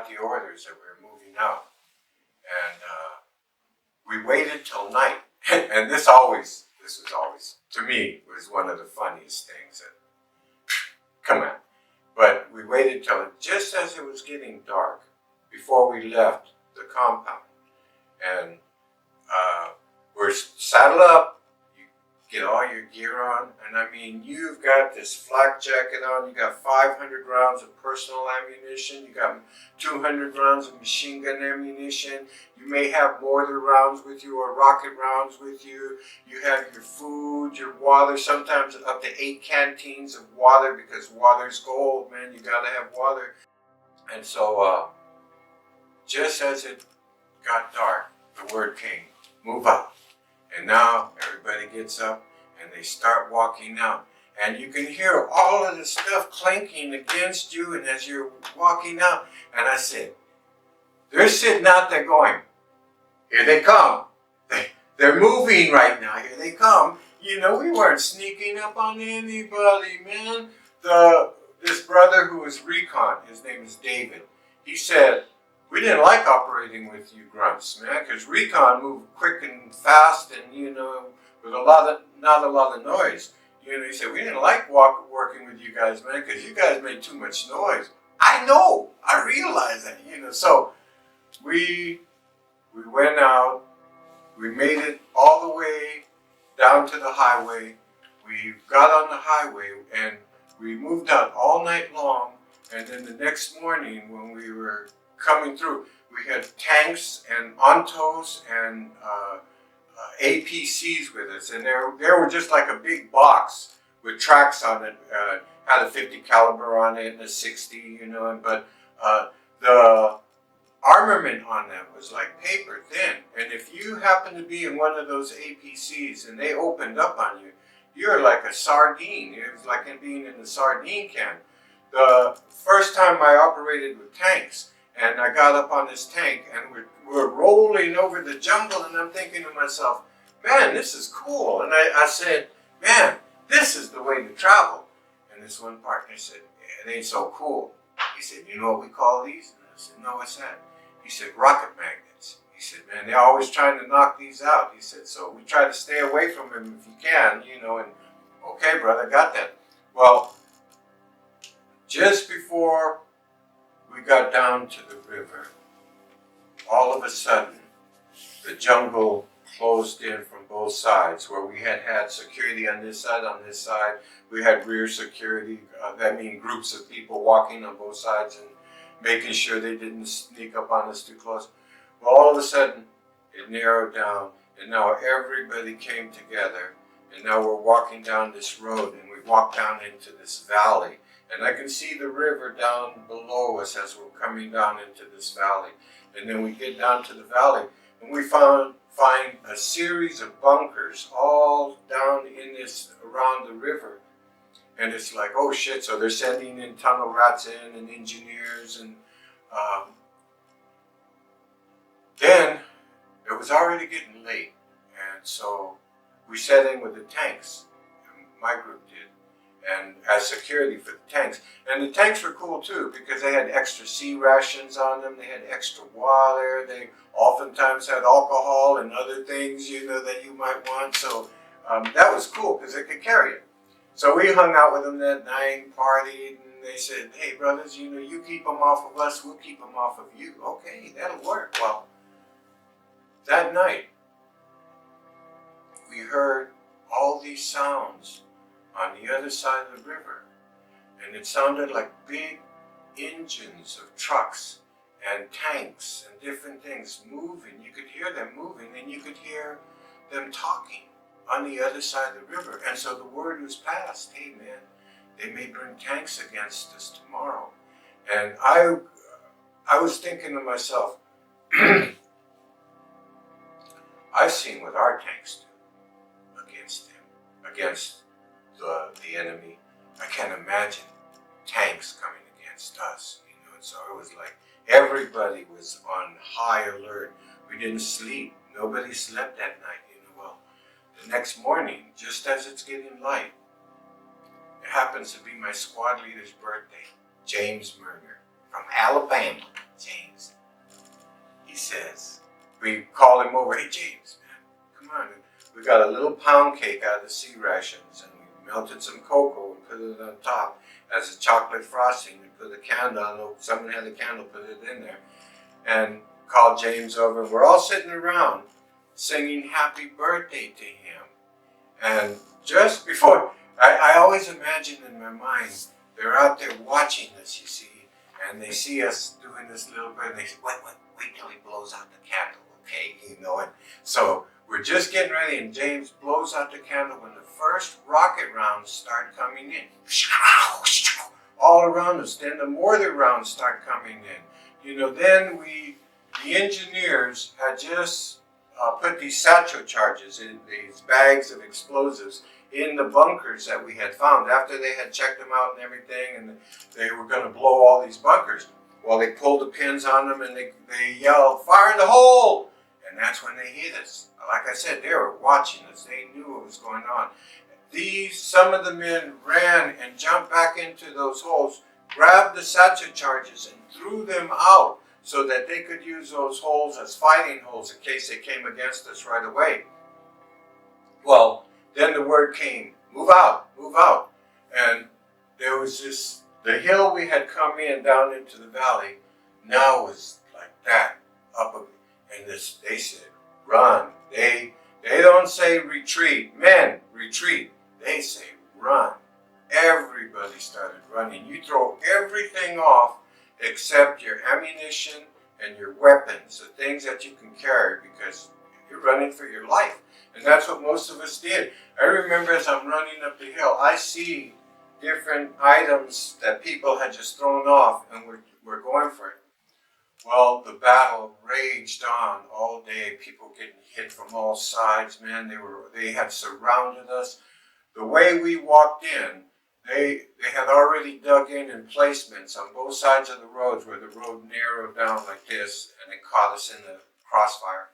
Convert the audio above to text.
got the orders that we were moving out. And we waited till night. And this was always, to me, was one of the funniest things. That, come on. But we waited till just as it was getting dark before we left the compound. And we're saddled up, you get all your gear on, and I mean, you've got this flak jacket on, you got 500 rounds of personal ammunition, you got 200 rounds of machine gun ammunition, you may have mortar rounds with you or rocket rounds with you, you have your food, your water, sometimes up to 8 canteens of water, because water's gold, man, you gotta have water. And so, just as it got dark, the word came, move out. And now everybody gets up and they start walking out. And you can hear all of the stuff clanking against you and as you're walking out. And I said, they're sitting out there going, here they come. They're moving right now. Here they come. You know, we weren't sneaking up on anybody, man. This brother who was recon, his name is David, he said, we didn't like operating with you grunts, man, because recon moved quick and fast and, you know, with not a lot of noise. You know, he said, we didn't like working with you guys, man, because you guys made too much noise. I know, I realize that, you know. So we went out, we made it all the way down to the highway. We got on the highway and we moved out all night long. And then the next morning when we were coming through, we had tanks and Ontos and APCs with us, and they were just like a big box with tracks on it. Had a 50 caliber on it and a 60, you know. But the armament on them was like paper thin, and if you happen to be in one of those APCs and they opened up on you, you're like a sardine. It was like being in a sardine can. The first time I operated with tanks, and I got up on this tank, and we're rolling over the jungle, and I'm thinking to myself, man, this is cool. And I said, man, this is the way to travel. And this one partner said, it ain't so cool. He said, you know what we call these? And I said, no, what's that? He said, rocket magnets. He said, man, they're always trying to knock these out. He said, so we try to stay away from them if you can, you know. And okay, brother, got that. Well, just before we got down to the river, all of a sudden, the jungle closed in from both sides, where we had security on this side. We had rear security, that means groups of people walking on both sides and making sure they didn't sneak up on us too close. Well, all of a sudden, it narrowed down, and now everybody came together, and now we're walking down this road, and we walked down into this valley. And I can see the river down below us as we're coming down into this valley. And then we get down to the valley, and we find a series of bunkers all down in this, around the river. And it's like, oh shit, so they're sending in tunnel rats in and engineers. And then it was already getting late. And so we set in with the tanks, my group did, and as security for the tanks. And the tanks were cool too, because they had extra sea rations on them, they had extra water, they oftentimes had alcohol and other things, you know, that you might want. So that was cool, because they could carry it. So we hung out with them that night, partied, and they said, hey brothers, you know, you keep them off of us, we'll keep them off of you. Okay, that'll work. Well, that night, we heard all these sounds on the other side of the river, and it sounded like big engines of trucks and tanks and different things moving. You could hear them moving, and you could hear them talking on the other side of the river. And so the word was passed, hey man, they may bring tanks against us tomorrow. And I was thinking to myself, I've seen what our tanks do against them, against the enemy. I can't imagine tanks coming against us, you know. And so it was like everybody was on high alert. We didn't sleep. Nobody slept that night, you know. Well, the next morning, just as it's getting light, it happens to be my squad leader's birthday, James Murner from Alabama. James, he says, we call him over, hey James, man, come on. We got a little pound cake out of the sea rations, and we melted some cocoa and put it on top as a chocolate frosting. We put a candle, I don't know, someone had a candle, put it in there, and called James over. We're all sitting around singing happy birthday to him. And just before, I always imagine in my mind, they're out there watching this, you see, and they see us doing this little bit, and they say, wait till he blows out the candle, okay, you know it. So we're just getting ready, and James blows out the candle when the first rocket rounds start coming in. All around us. Then the mortar rounds start coming in. You know, then the engineers had just put these satchel charges in these bags of explosives in the bunkers that we had found after they had checked them out and everything, and they were going to blow all these bunkers. Well, they pulled the pins on them and they yelled, fire in the hole! And that's when they hit us. Like I said, they were watching us. They knew what was going on. Some of the men ran and jumped back into those holes, grabbed the satchel charges and threw them out so that they could use those holes as fighting holes in case they came against us right away. Well, then the word came, move out, move out. And there was the hill we had come in down into the valley now was like that, and they said, run. They don't say retreat, men, retreat. They say run. Everybody started running. You throw everything off except your ammunition and your weapons, the things that you can carry, because you're running for your life. And that's what most of us did. I remember as I'm running up the hill, I see different items that people had just thrown off, and we're going for it. Well, the battle raged on all day. People getting hit from all sides, man. They had surrounded us. The way we walked in, they had already dug in emplacements on both sides of the roads where the road narrowed down like this, and it caught us in the crossfire.